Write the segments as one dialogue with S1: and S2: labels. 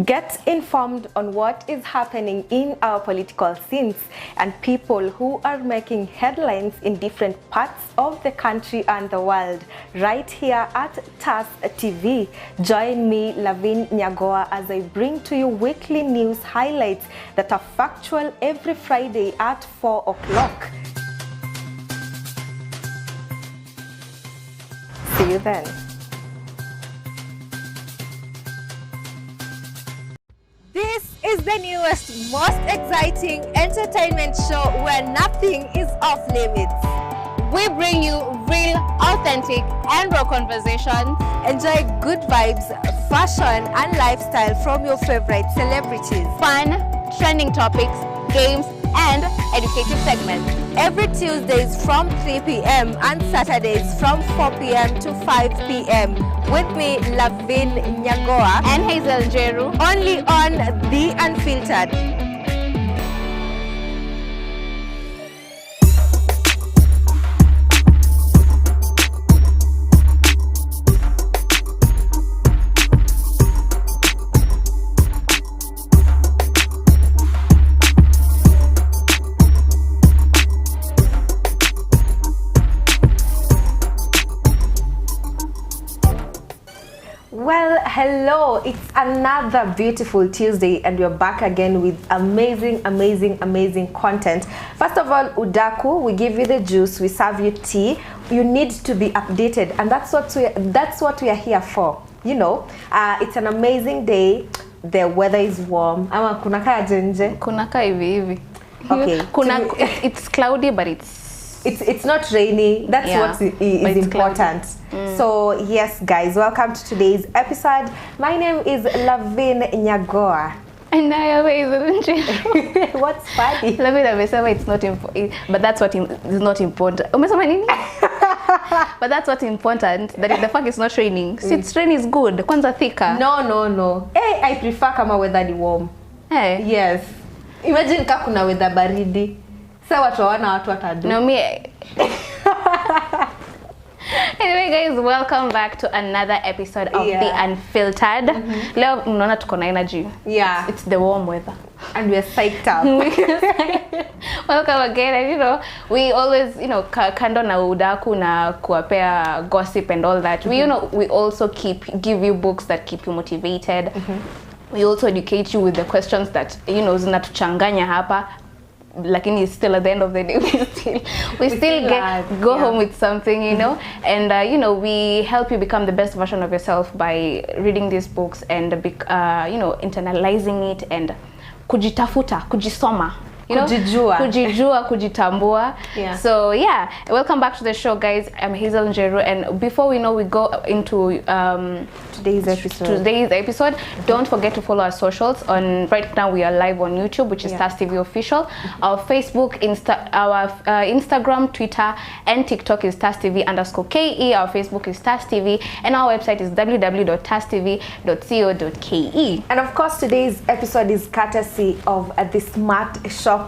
S1: Get informed on what is happening in our political scenes and people who are making headlines in different parts of the country and the world, right here at TAS TV. Join me, LAVIN NYAGOWA, as I bring to you weekly news highlights that are factual every Friday at 4 o'clock. See you then.
S2: This is the newest, most exciting entertainment show where nothing is off limits. We bring you real, authentic, and raw conversations. Enjoy good vibes, fashion, and lifestyle from your favorite celebrities. Fun, trending topics, games, and educative segments. Every Tuesdays from 3 p.m. and Saturdays from 4 p.m. to 5 p.m. With me, LAVIN NYAGOWA
S3: and HAZEL NJERU.
S2: Only on The Unfiltered.
S1: Well, hello, it's another beautiful Tuesday and we're back again with amazing content. First of all, udaku, we give you the juice, we serve you tea. You need to be updated, and that's what we are here for. You know, it's an amazing day. The weather is warm. Ama kunaka jenje?
S3: Kunaka hivi.
S1: Okay.
S3: It's cloudy, but
S1: it's not rainy. That's what is important. So yes, guys, welcome to today's episode. My name is LAVIN NYAGOWA.
S3: And I have HAZEL NJERU.
S1: What's funny?
S3: LAVIN amesema it's not important, but that's what is not important. Umesema nini? But that's what's important, that the fact it's not raining. See, it's rain is good. Kwanza thicker.
S1: No. Hey, I prefer kama weather ni warm.
S3: Hey.
S1: Yes. Imagine kama kuna weather baridi. Sasa watu wana watu watadu.
S3: No, me. Anyway, guys, welcome back to another episode of The Unfiltered. Leo mnaona tuko na energy.
S1: Yeah.
S3: It's the warm weather.
S1: And we're psyched up.
S3: Welcome again. And you know, we always, kando na udaku na kuwapea gossip and all that. We also give you books that keep you motivated. We also educate you with the questions that, zinatuchanganya hapa. Lakini still at the end of the day we still go home with something, and we help you become the best version of yourself by reading these books and internalizing it and kujitafuta, kujisoma, kujijua, kujitambua. So yeah, welcome back to the show, guys. I'm HAZEL NJERU, and before we go into today's episode, don't forget to follow our socials. Right now we are live on YouTube, which is TAS TV official. Our Facebook, our Instagram, Twitter, and TikTok is TAS TV_KE. Our Facebook is TAS TV, and our website is www.tastv.co.ke.
S1: And of course, today's episode is courtesy of the Smart Shopper.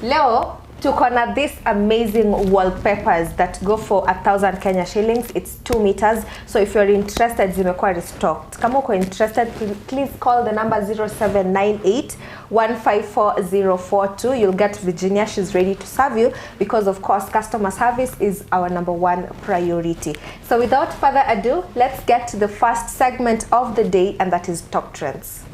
S1: Leo tuko na this amazing wallpapers that go for 1,000 Kenya shillings. It's 2 meters. So if you're interested, zimekuwa restocked. Kama uko interested, please call the number 0798 154042. You'll get Virginia. She's ready to serve you because, of course, customer service is our #1 priority. So without further ado, let's get to the first segment of the day, and that is Top Trends.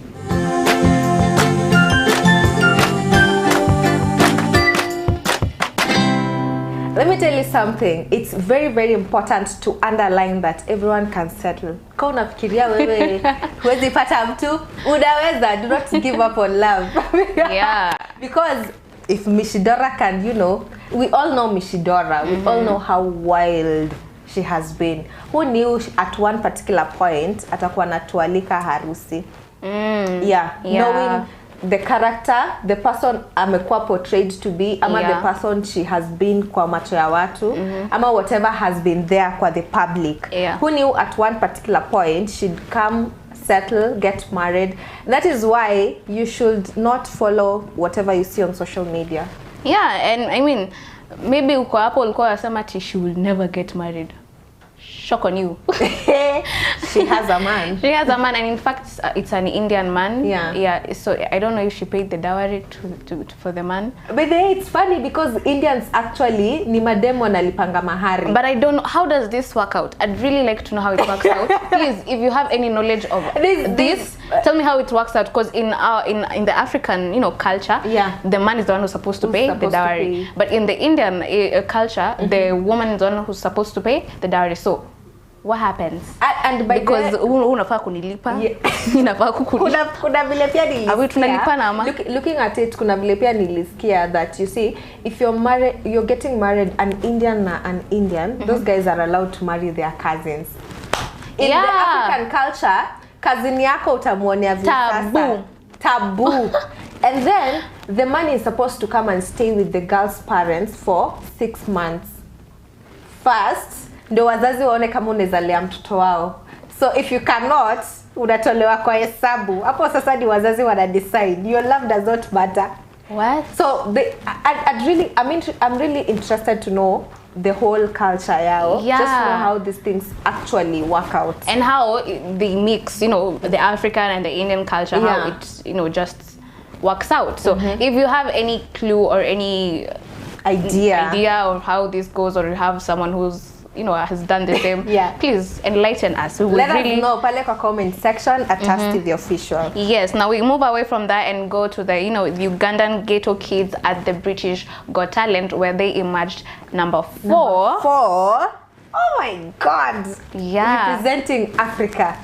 S1: Let me tell you something. It's very important to underline that everyone can settle. Kwa unafikiria wewe huwezi pata mtu, unaweza. Do not give up on love.
S3: Yeah.
S1: Because if Mishidora can, we all know Mishidora. We all know how wild she has been. Who knew at one particular point atakuwa natualika harusi? Knowing the character, the person amekuwa portrayed to be, ama the person she has been kwa macho ya watu, ama whatever has been there kwa the public. Who knew at one particular point she'd come, settle, get married? That is why you should not follow whatever you see on social media.
S3: Yeah, and I mean, maybe uko hapo ulikuwa unasema she will never get married. Shock on you.
S1: She has a man.
S3: She has a man, and in fact, it's an Indian man.
S1: Yeah.
S3: So I don't know if she paid the dowry for the man.
S1: But then it's funny because Indians actually ni mademo nalipanga mahari.
S3: But I don't know, how does this work out? I'd really like to know how it works out. Please, if you have any knowledge of this, tell me how it works out. Because in the African, culture, the man is the one who's supposed to pay the dowry. But in the Indian culture, the woman is the one who's supposed to pay the dowry. So what happens?
S1: And by
S3: because unafaa kunilipa, inafaa
S1: kuna vile pia
S3: nilisikia.
S1: Looking at it, kuna vile pia nilisikia that you see, if you're getting married an Indian na an Indian, those guys are allowed to marry their cousins. In the African culture, cousin yako utamuonea
S3: taboo.
S1: Taboo. And then the man is supposed to come and stay with the girl's parents for 6 months. First, ndio wazazi waone kama unawezalea mtoto wao. So if you cannot, unatolewa kwa hesabu. Hapo sasa ni wazazi wana decide. Your love does not matter.
S3: What?
S1: So I'm really interested to know the whole culture yao.
S3: Yeah.
S1: Just know how these things actually work out.
S3: And how they mix, the African and the Indian culture, how it, just works out. So if you have any clue or any idea of how this goes, or you have someone who's has done the same, please enlighten us. We
S1: Let us know pale kwa comment section attached to the official.
S3: Yes, now we move away from that and go to the the Ugandan ghetto kids at the British Got Talent, where they emerged number 4.
S1: Number 4. Oh my God.
S3: Yeah.
S1: Representing Africa.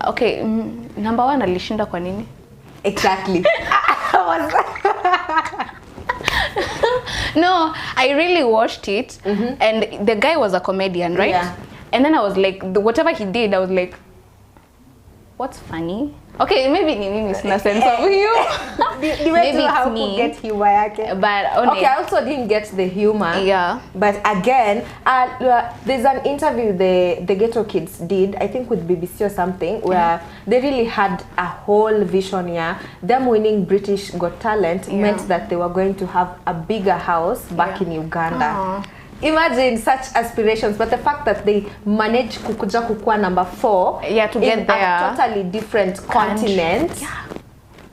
S3: Okay, number 1 alishinda kwa nini?
S1: Exactly.
S3: No, I really watched it, and the guy was a comedian, right?
S1: Yeah.
S3: And then I was like, whatever he did, I was like, what's funny? Okay, maybe ni sina sense of humor.
S1: Maybe how to get humor yake.
S3: But
S1: okay, I also didn't get the humor.
S3: Yeah.
S1: But again, there's an interview the ghetto kids did, I think with BBC or something, where they really had a whole vision here. Them winning British Got Talent meant that they were going to have a bigger house back in Uganda. Imagine such aspirations, but the fact that they managed kukua number 4
S3: to get there,
S1: a totally different continent.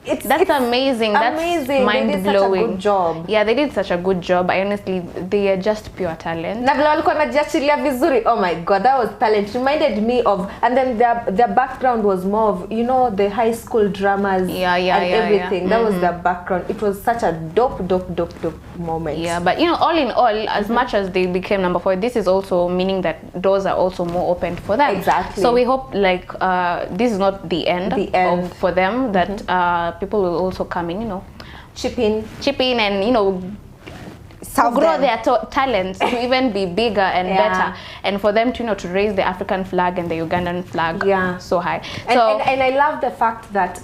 S1: It's
S3: amazing. That's
S1: amazing.
S3: Mind blowing.
S1: They did such a good job.
S3: Yeah, they did such a good job. I honestly, they are just pure talent.
S1: Na vile walikuwa wanajiachilia vizuri. Oh my God, that was talent. Reminded me of, and then their background was more of, the high school dramas and everything. That was their background. It was such a dope moment.
S3: Yeah, but all in all, as much as they became number 4, this is also meaning that doors are also more open for them.
S1: Exactly.
S3: So we hope this is not the end. For them, that people will also come in, chip in and grow their talents to even be bigger and better, and for them to to raise the African flag and the Ugandan flag so high.
S1: And I love the fact that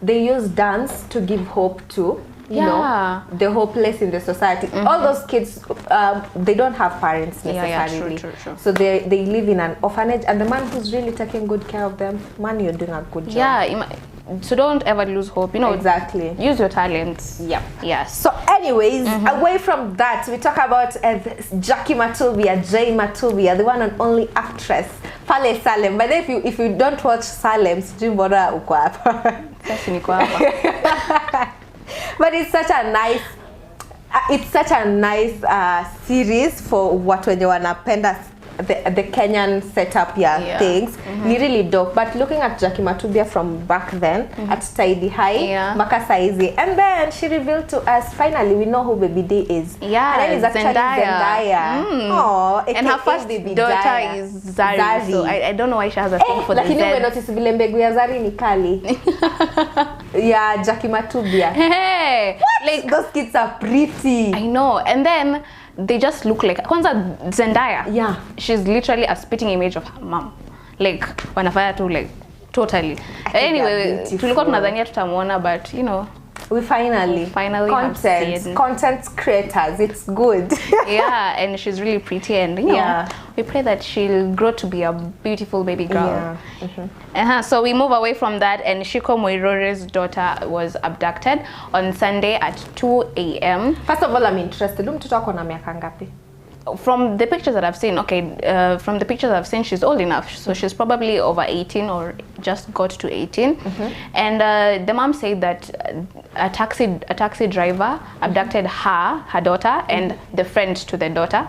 S1: they use dance to give hope to the hopeless in the society. All those kids, they don't have parents necessarily.
S3: True.
S1: So they live in an orphanage, and the man who's really taking good care of them, man, you're doing a good job.
S3: So don't ever lose hope.
S1: Exactly.
S3: Use your talents.
S1: Yep.
S3: Yes.
S1: So anyways, away from that, we talk about Jackie Matubia, Jay Matubia, the one and only actress, Pale Salem. But if you don't watch Salem, sijui mbona uko hapa.
S3: Sasa niko hapa.
S1: But it's such a nice series for watu wenye wanapenda the Kenyan setup things. Ni really dope. But looking at Jackie Matubia from back then at Tidy High, Maka Saizi, and then she revealed to us, finally we know who Baby D is.
S3: Yeah,
S1: her name is actually Zendaya. Oh,
S3: and her first daughter is Zari. So I don't know why she has a thing for the Z.
S1: Lakini umenotice vile mbegu ya Zari ni kali. Yeah, Jackie Matubia.
S3: Hey,
S1: like those kids are pretty.
S3: I know. And then they just look like kwanza Zendaya.
S1: Yeah,
S3: she's literally a spitting image of her mom. Like wanafanya tu like totally. Anyway, tulikuwa tunadhania tutamuona, but we finally content creators. It's good. Yeah, and she's really pretty, and we pray that she'll grow to be a beautiful baby girl. So we move away from that, and Shiko Moirore's daughter was abducted on Sunday at 2 a.m.
S1: First of all, I'm interested. Mtoto wako na miaka ngapi?
S3: from the pictures that I've seen, from the pictures I've seen, she's old enough. So she's probably over 18 or just got to 18. And the mom said that a taxi driver abducted her daughter, and the friend to the daughter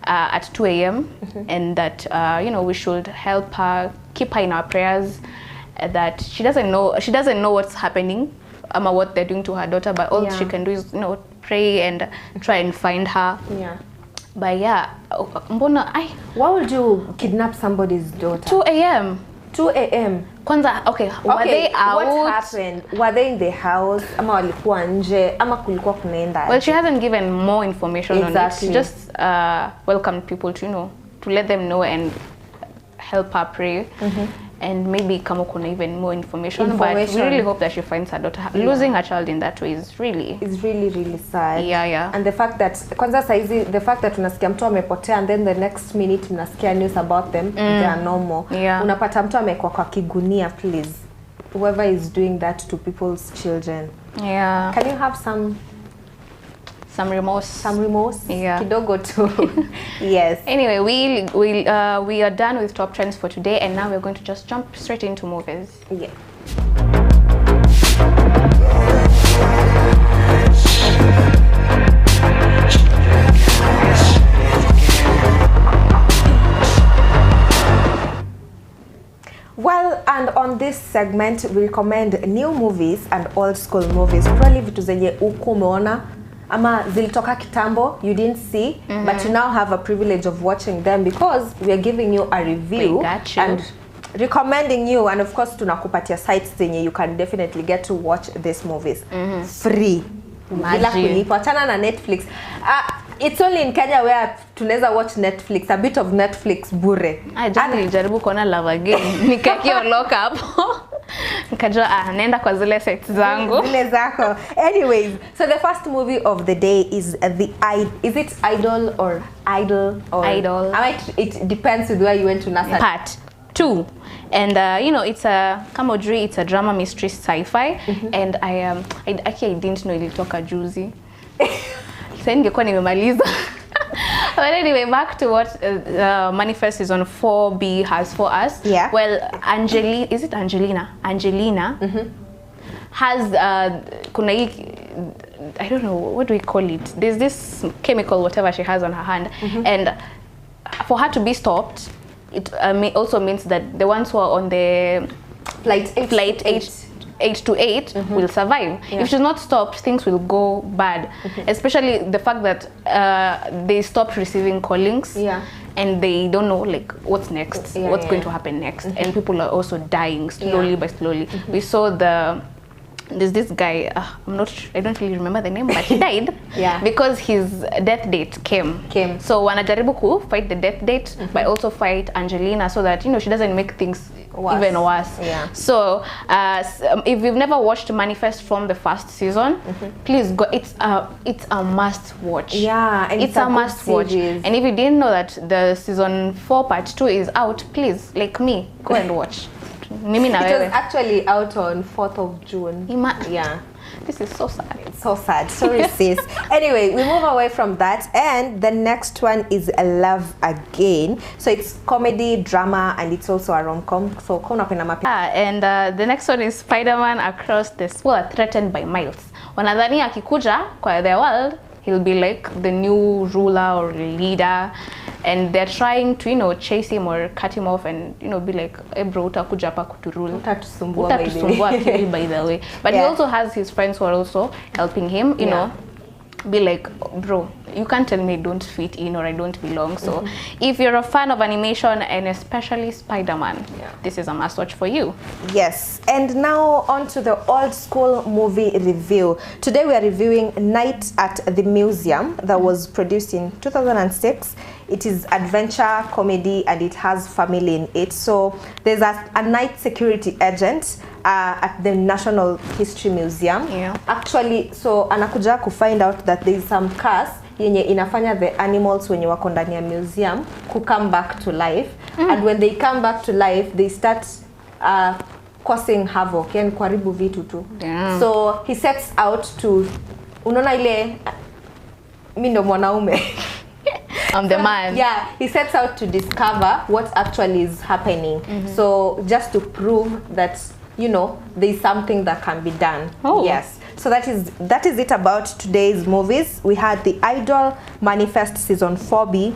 S3: at 2 a.m. And that, we should help her, keep her in our prayers, that she doesn't know what's happening, what they're doing to her daughter, but all she can do is, pray and try and find her.
S1: Yeah.
S3: But yeah,
S1: why would you kidnap somebody's daughter?
S3: 2 a.m.
S1: 2 a.m.
S3: Kwanza, were they out?
S1: What happened? Were they in the house? Ama walikuwa nje? Ama kulikuwa kunaenda?
S3: Well, she hasn't given more information on it. She just welcomed people to, to let them know and help her pray. And maybe kama kuna even more information. But we really hope that she finds her daughter. Losing her child in that way is really
S1: sad.
S3: Yeah.
S1: And the fact that kwanza saizi, the fact that unasikia mtu amepotea and then the next minute mnasikia news about them, they are normal. Unapata mtu amekuwa kwa kigunia, please. Whoever is doing that to people's children.
S3: Yeah.
S1: Can you have some remorse?
S3: Yeah.
S1: Kidogo too. Yes.
S3: Anyway, we are done with top trends for today, and now we're going to just jump straight into movies.
S1: Yeah. Well, and on this segment we recommend new movies and old school movies. Probably vitu zenye uko umeona ama zilitoka kitambo you didn't see, but you now have a privilege of watching them because we are giving you a review and recommending you, and of course tunakupatia sites zenye you can definitely get to watch these movies free bila kulipa. Achana na Netflix. It's only in Kenya where tunaweza watch Netflix, a bit of Netflix bure.
S3: Nilijaribu kuona Love Again nikakio lock up. Nikajua naenda kwa zile sites zangu.
S1: Zile zako. Anyways, so the first movie of the day is is it Idol or Idol? It depends with where you went to NASA.
S3: Part 2. And it's a it's a drama mystery sci-fi, and I didn't know ilitoka juzi. Sasa ningekuwa nimemaliza. But anyway, back to what Manifest season 4B has for us.
S1: Yeah.
S3: Well, Angelina has I don't know, what do we call it? There's this chemical, whatever she has on her hand, and for her to be stopped, it also means that the ones who are on the flight 8 to 8 will survive. If she's not stopped, things will go bad. Especially the fact that they stopped receiving callings, and they don't know what's next, what's going to happen next, and people are also dying slowly by slowly. We saw there's this guy, I don't really remember the name, but he died because his death date came. So wanajaribu ku fight the death date, but also fight Angelina so that she doesn't make things even worse. So if you've never watched Manifest from the first season, please go. It's a must watch.
S1: And
S3: it's a must watch. And if you didn't know that the season 4 part 2 is out, please, like me, go and watch. It
S1: was actually out on 4th of June.
S3: This is so sad.
S1: It's so sad. Sorry, sis. Anyway, we move away from that, and the next one is Love Again. So it's comedy, drama, and it's also a rom-com. So
S3: and the next one is Spider-Man Across the World, Threatened by Miles. Wanadhani akikuja kwa the world, he'll be like the new ruler or leader, and they're trying to chase him or cut him off and be like, hey bro, utakuja hapa kuturule, utatusumbua by the way. But he also has his friends who are also helping him, you know, be like, bro, you can't tell me I don't fit in or I don't belong. So if you're a fan of animation and especially Spider-Man, this is a must watch for you.
S1: Yes. And now on to the old school movie review. Today we are reviewing Night at the Museum that was produced in 2006. It is adventure, comedy, and it has family in it. So there's a night security agent at the National History Museum. Actually, so anakuja to find out that there is some curse yenye inafanya the animals wenye wako ndani ya museum ku come back to life. And when they come back to life, they start causing havoc, yani kuharibu vitu tu. So he sets out to, unaona ile mimi ndo mwanaume
S3: I'm the man.
S1: Yeah, he sets out to discover what actually is happening. So just to prove that, you know, there's something that can be done.
S3: Oh.
S1: Yes. So that is it about today's movies. We had The Idol, Manifest Season 4B,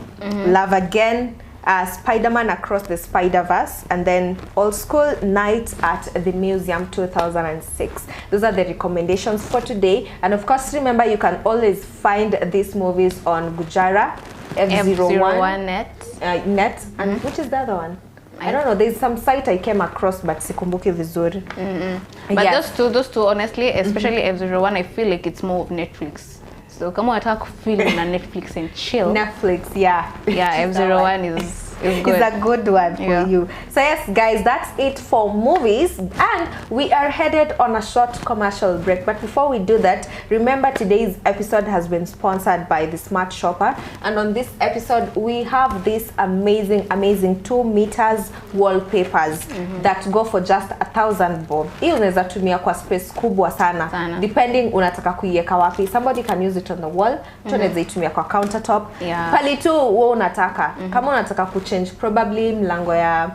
S1: Love Again, Spider-Man Across the Spider-Verse, and then Old School, Night at the Museum 2006. Those are the recommendations for today. And of course, remember, you can always find these movies on Gujara,
S3: F01
S1: net, and which is the other one? I don't know. There's some site I came across, but sikumbuki vizuri.
S3: But
S1: Yeah.
S3: those two, honestly, especially F01, I feel like it's more of Netflix. So kama unataka feel na Netflix and chill.
S1: Netflix, yeah.
S3: Yeah, F01 is good.
S1: It's a good one for you. So yes, guys, that's it for movies, and we are headed on a short commercial break. But before we do that, remember today's episode has been sponsored by the Smart Shopper, and on this episode we have this amazing 2 meters wallpapers that go for just 1,000 bob. Hii unaweza tumia kwa space kubwa sana. Depending unataka kuiweka wapi. Somebody can use it on the wall, tunaweza itumia kwa countertop. Pali tu wewe unataka. Kama unataka change probably mlango ya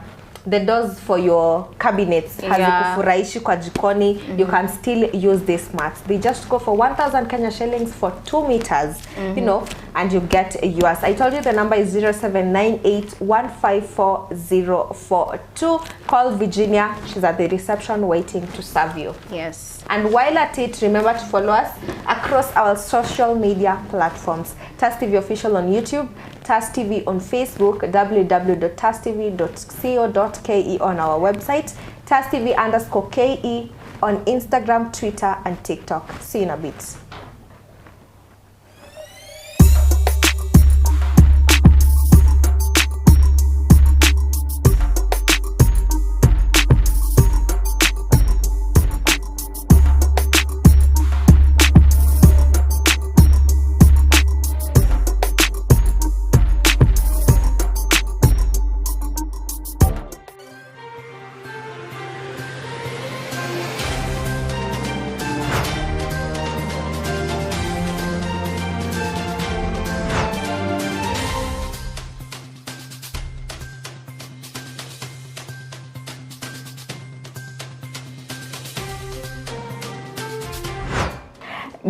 S1: the doors for your cabinets hazikufurahishi kwa jikoni, you can still use these mats. They just go for 1,000 Kenya shillings for 2 meters, you know, and you get yours. I told you the number is 0798154042. Call Virginia. She's at the reception waiting to serve you.
S3: Yes.
S1: And while at it, remember to follow us across our social media platforms. TAS TV Official on YouTube, TAS TV on Facebook, www.tastv.co.ke on our website, TAS TV_KE on Instagram, Twitter, and TikTok. See you in a bit.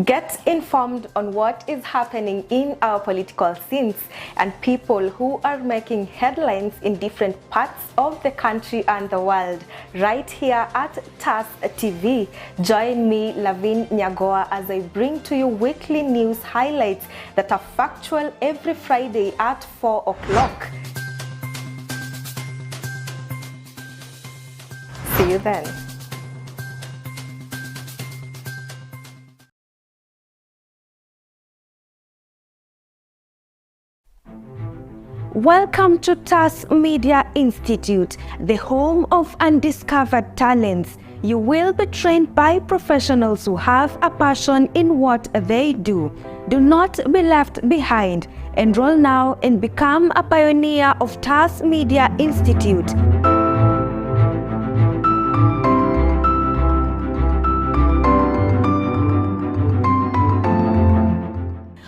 S1: Get informed on what is happening in our political scenes and people who are making headlines in different parts of the country and the world right here at TAS TV. Join me, LAVIN NYAGOWA, as I bring to you weekly news highlights that are factual every Friday at 4 o'clock. See you then. Welcome to TAS Media Institute, the home of undiscovered talents. You will be trained by professionals who have a passion in what they do. Do not be left behind. Enroll now and become a pioneer of TAS Media Institute.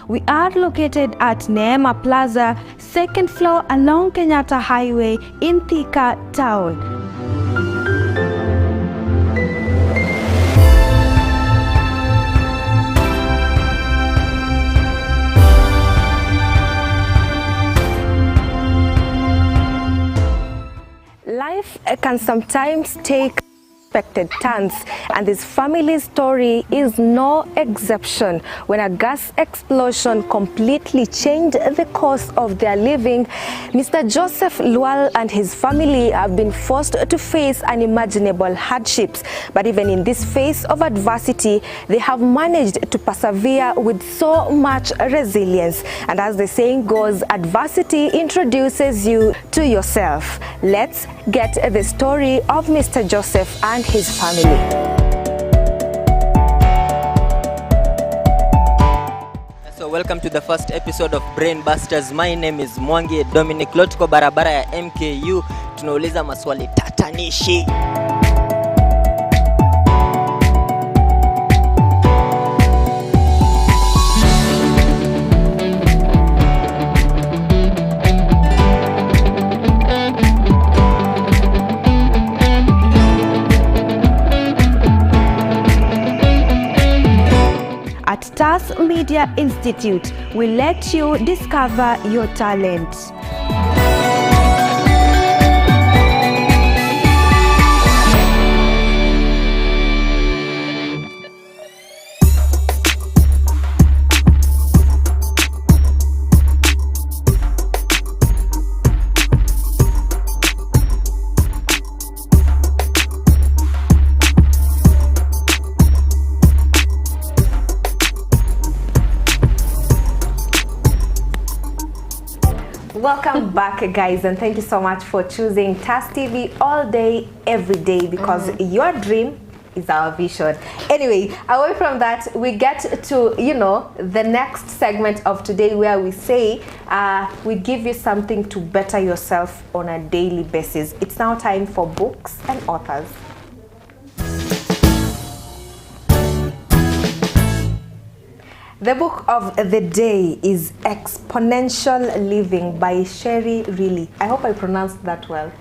S1: We are located at Neema Plaza, 2nd floor along Kenyatta Highway in Thika Town. Life can sometimes take unexpected turns, and this family's story is no exception. When a gas explosion completely changed the course of their living, Mr. Joseph Lual and his family have been forced to face unimaginable hardships. But even in this phase of adversity, they have managed to persevere with so much resilience. And as the saying goes, adversity introduces you to yourself. Let's get the story of Mr. Joseph and his family.
S4: So welcome to the first episode of Brain Busters. My name is Mwangi Dominic. Lotko barabara ya MKU. Tunauliza maswali tatanishi.
S5: Media Institute will let you discover your talent.
S1: Welcome back, guys, and thank you so much for choosing TAS TV all day, every day, because your dream is our vision. Anyway, away from that, we get to, you know, the next segment of today, where we say we give you something to better yourself on a daily basis. It's now time for books and authors. The book of the day is Exponential Living by Sherry Riley. I hope I pronounced that well.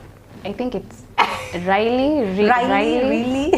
S3: I think it's Riley.
S1: Riley.